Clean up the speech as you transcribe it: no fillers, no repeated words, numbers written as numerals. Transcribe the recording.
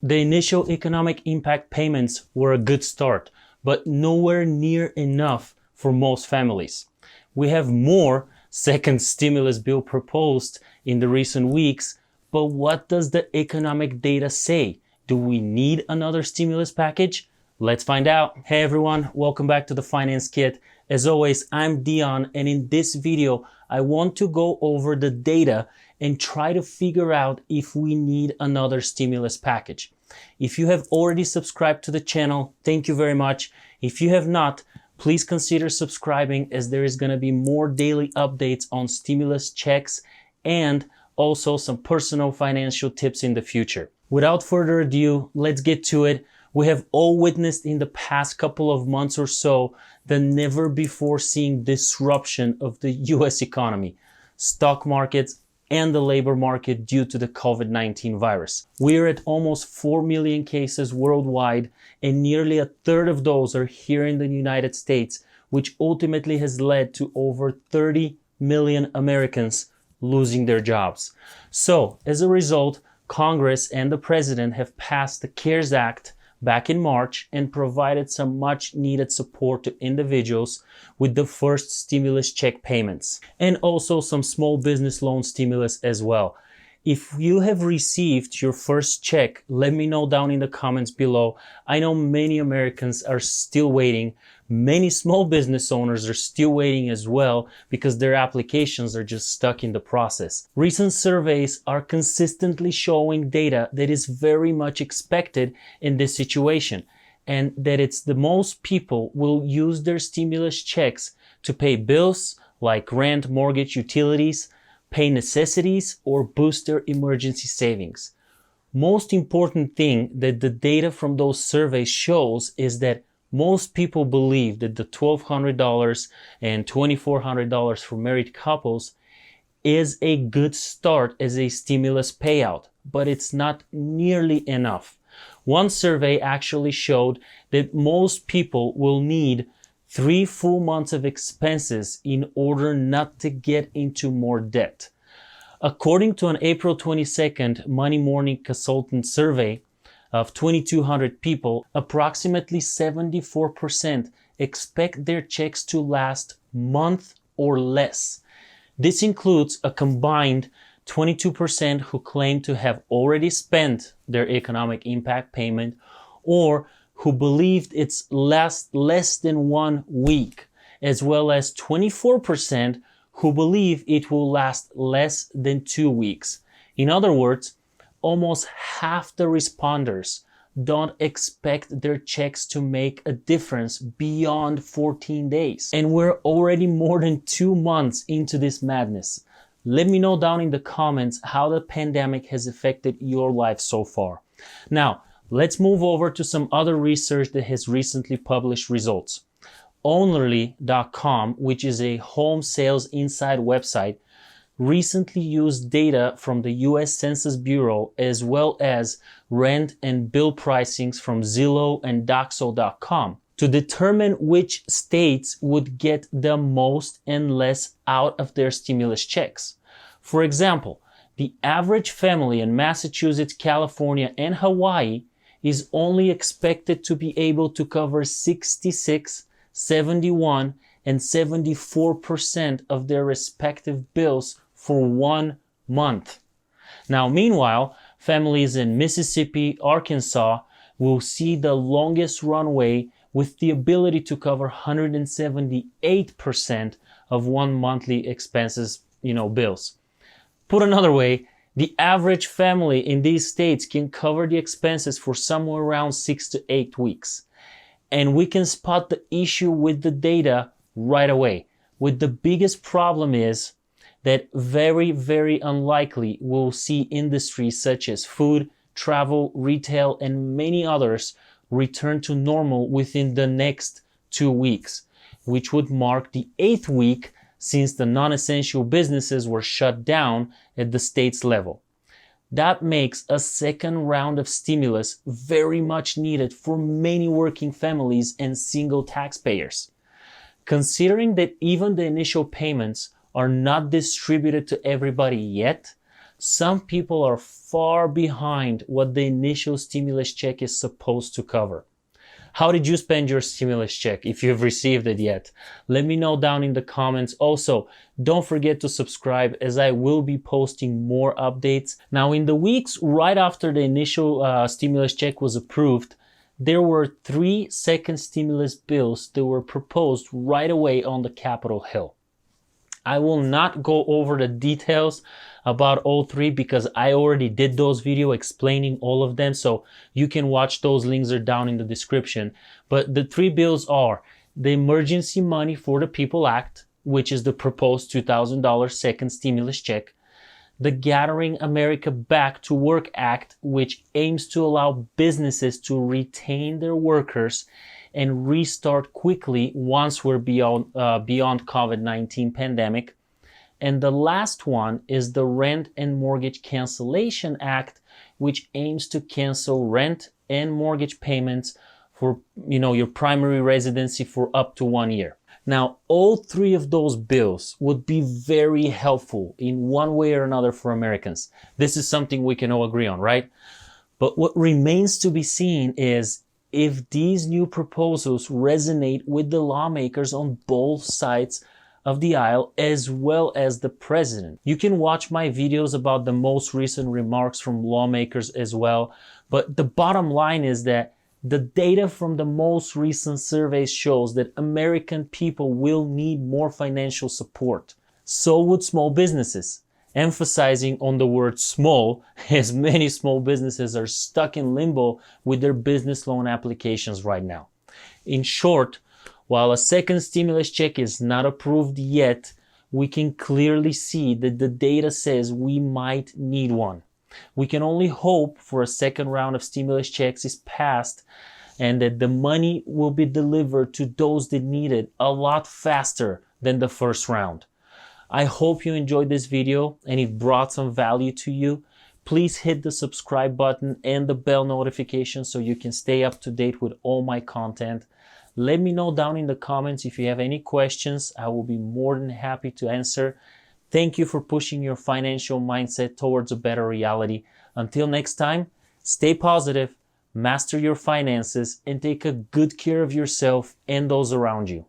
The initial economic impact payments were a good start, but nowhere near enough for most families. We have more second stimulus bill proposed in the recent weeks, but what does the economic data say? Do we need another stimulus package? Let's find out. Hey everyone, welcome back to the Finance Kit. As always, I'm Dion, and in this video, I want to go over the data and try to figure out if we need another stimulus package. If you have already subscribed to the channel, thank you very much. If you have not, please consider subscribing, as there is going to be more daily updates on stimulus checks and also some personal financial tips in the future. Without further ado, let's get to it. We have all witnessed in the past couple of months or so the never before seen disruption of the US economy, stock markets, and the labor market due to the COVID-19 virus. We're at almost 4 million cases worldwide, and nearly a third of those are here in the United States, which ultimately has led to over 30 million Americans losing their jobs. So, as a result, Congress and the President have passed the CARES Act back in March and provided some much needed support to individuals with the first stimulus check payments, and also some small business loan stimulus as well. If you have received your first check, let me know down in the comments below. I know many Americans are still waiting. Many small business owners are still waiting as well because their applications are just stuck in the process. Recent surveys are consistently showing data that is very much expected in this situation, and that it's the most people will use their stimulus checks to pay bills like rent, mortgage, utilities, pay necessities, or boost their emergency savings. Most important thing that the data from those surveys shows is that most people believe that the $1,200 and $2,400 for married couples is a good start as a stimulus payout, but it's not nearly enough. One survey actually showed that most people will need 3 full months of expenses in order not to get into more debt. According to an April 22nd Money Morning Consultant survey of 2,200 people, approximately 74% expect their checks to last a month or less. This includes a combined 22% who claim to have already spent their economic impact payment, or who believed it's less than 1 week, as well as 24% who believe it will last less than 2 weeks. In other words, almost half the responders don't expect their checks to make a difference beyond 14 days. And we're already more than 2 months into this madness. Let me know down in the comments how the pandemic has affected your life so far. Now, let's move over to some other research that has recently published results. Ownerly.com, which is a home sales inside website, recently used data from the US Census Bureau as well as rent and bill pricings from Zillow and Doxo.com to determine which states would get the most and less out of their stimulus checks. For example, the average family in Massachusetts, California, and Hawaii is only expected to be able to cover 66, 71, and 74% of their respective bills for 1 month. Now, meanwhile, families in Mississippi, Arkansas will see the longest runway with the ability to cover 178% of 1 monthly expenses, bills. Put another way, the average family in these states can cover the expenses for somewhere around 6 to 8 weeks. And we can spot the issue with the data right away. With the biggest problem is that very, very unlikely we'll see industries such as food, travel, retail, and many others return to normal within the next 2 weeks, which would mark the 8th week since the non-essential businesses were shut down at the state's level. That makes a second round of stimulus very much needed for many working families and single taxpayers. Considering that even the initial payments are not distributed to everybody yet, Some people are far behind what the initial stimulus check is supposed to cover. How did you spend your stimulus check if you've received it yet? Let me know down in the comments. Also, don't forget to subscribe as I will be posting more updates. Now, in the weeks right after the initial stimulus check was approved, there were 3 second stimulus bills that were proposed right away on the Capitol Hill. I will not go over the details about all 3 because I already did those videos explaining all of them, so you can watch those. Links are down in the description. But the 3 bills are the Emergency Money for the People Act, which is the proposed $2,000 second stimulus check, the Gathering America Back to Work Act, which aims to allow businesses to retain their workers and restart quickly once we're beyond COVID-19 pandemic. And the last one is the Rent and Mortgage Cancellation Act, which aims to cancel rent and mortgage payments for your primary residency for up to 1 year. Now, all 3 of those bills would be very helpful in one way or another for Americans. This is something we can all agree on, right? But what remains to be seen is if these new proposals resonate with the lawmakers on both sides of the aisle as well as the president. You can watch my videos about the most recent remarks from lawmakers as well, but the bottom line is that the data from the most recent surveys shows that American people will need more financial support. So would small businesses. Emphasizing on the word small, as many small businesses are stuck in limbo with their business loan applications right now. In short, while a second stimulus check is not approved yet, we can clearly see that the data says we might need one. We can only hope for a second round of stimulus checks is passed and that the money will be delivered to those that need it a lot faster than the first round. I hope you enjoyed this video and it brought some value to you. Please hit the subscribe button and the bell notification so you can stay up to date with all my content. Let me know down in the comments if you have any questions. I will be more than happy to answer. Thank you for pushing your financial mindset towards a better reality. Until next time, stay positive, master your finances, and take a good care of yourself and those around you.